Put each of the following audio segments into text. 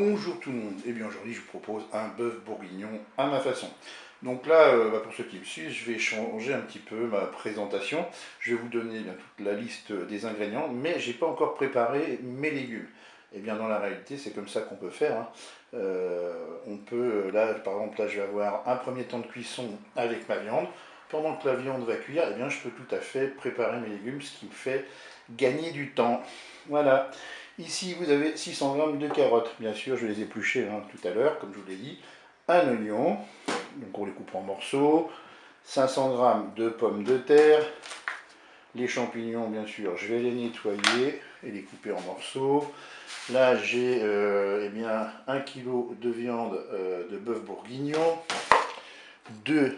Bonjour tout le monde, et bien aujourd'hui je vous propose un bœuf bourguignon à ma façon. Donc là, pour ceux qui me suivent, je vais changer un petit peu ma présentation. Je vais vous donner bien, toute la liste des ingrédients, mais j'ai pas encore préparé mes légumes. Et bien dans la réalité, c'est comme ça qu'on peut faire. Hein. On peut, là par exemple, là je vais avoir un premier temps de cuisson avec ma viande. Pendant que la viande va cuire, eh bien je peux tout à fait préparer mes légumes, ce qui me fait gagner du temps. Voilà. Ici, vous avez 600 g de carottes. Bien sûr, je vais les éplucher tout à l'heure, comme je vous l'ai dit. Un oignon, donc on les coupe en morceaux. 500 g de pommes de terre. Les champignons, bien sûr, je vais les nettoyer et les couper en morceaux. Là, j'ai eh bien 1 kg de viande de bœuf bourguignon. 2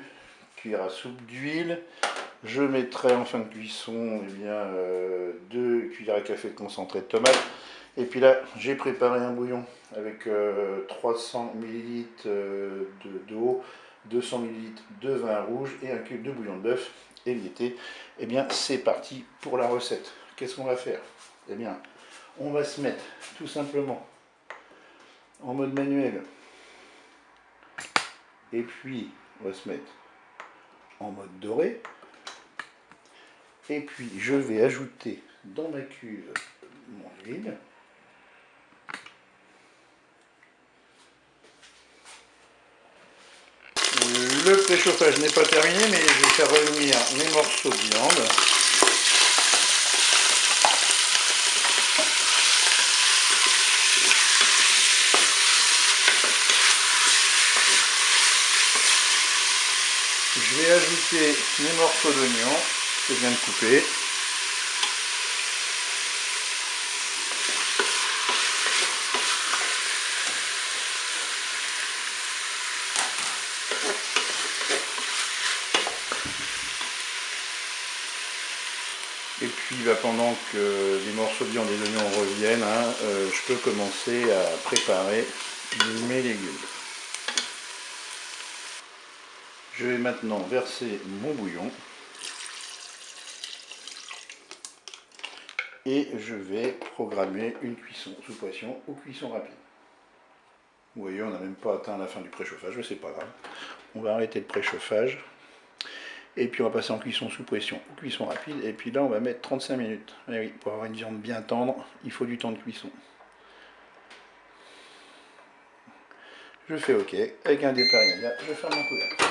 cuillères à soupe d'huile. Je mettrai en fin de cuisson eh bien, 2 cuillères à café de concentré de tomate. Et puis là, j'ai préparé un bouillon avec 300 ml d'eau, 200 ml de vin rouge et un cube de bouillon de bœuf émietté. Et bien, c'est parti pour la recette. Qu'est-ce qu'on va faire? Eh bien, on va se mettre tout simplement en mode manuel. Et puis, on va se mettre en mode doré. Et puis, je vais ajouter dans ma cuve mon huile. Le préchauffage n'est pas terminé, mais je vais faire revenir mes morceaux de viande. Je vais ajouter mes morceaux d'oignon que je viens de couper. Et puis pendant que les morceaux de viande et l'oignon reviennent, je peux commencer à préparer mes légumes. Je vais maintenant verser mon bouillon et je vais programmer une cuisson sous pression ou cuisson rapide. Vous voyez, on n'a même pas atteint la fin du préchauffage, mais c'est pas grave. On va arrêter le préchauffage. Et puis on va passer en cuisson sous pression ou cuisson rapide. Et puis là on va mettre 35 minutes. Et oui, pour avoir une viande bien tendre, il faut du temps de cuisson. Je fais OK. Avec un départ immédiat, je ferme mon couvercle.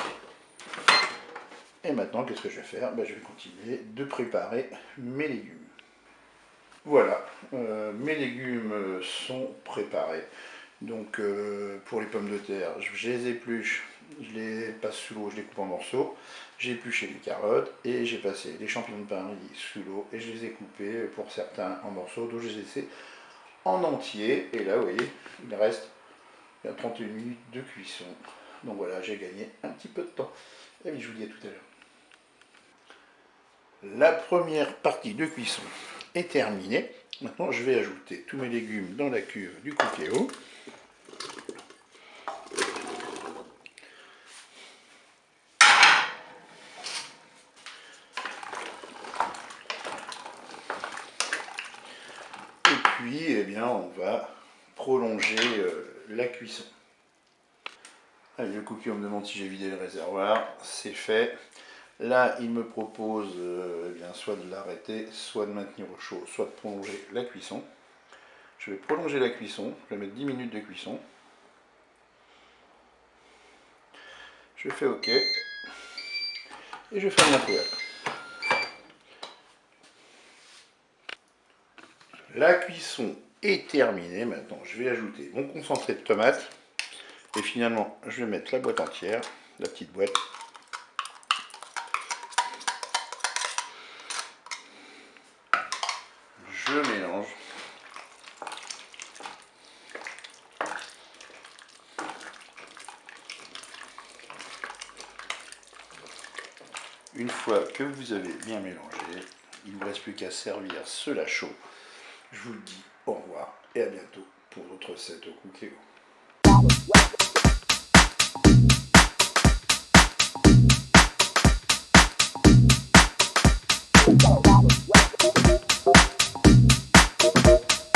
Et maintenant, qu'est-ce que je vais faire? Je vais continuer de préparer mes légumes. Voilà, mes légumes sont préparés. Donc pour les pommes de terre, je les épluche, je les passe sous l'eau, je les coupe en morceaux. J'ai épluché les carottes et j'ai passé les champignons de Paris sous l'eau et je les ai coupés pour certains en morceaux, d'autres je les ai laissés en entier. Et là, vous voyez, il reste 31 minutes de cuisson. Donc voilà, j'ai gagné un petit peu de temps. Et oui, je vous dis à tout à l'heure. La première partie de cuisson est terminée. Maintenant, je vais ajouter tous mes légumes dans la cuve du Cookéo. Et puis, eh bien, on va prolonger la cuisson. Allez, le Cookéo me demande si j'ai vidé le réservoir. C'est fait. Là, il me propose eh bien, soit de l'arrêter, soit de maintenir au chaud, soit de prolonger la cuisson. Je vais prolonger la cuisson. Je vais mettre 10 minutes de cuisson. Je fais OK. Et je ferme la poêle. La cuisson est terminée. Maintenant, je vais ajouter mon concentré de tomate. Et finalement, je vais mettre la boîte entière, la petite boîte. Je mélange. Une fois que vous avez bien mélangé, il ne vous reste plus qu'à servir cela chaud. Je vous dis au revoir et à bientôt pour d'autres recettes au Cookéo.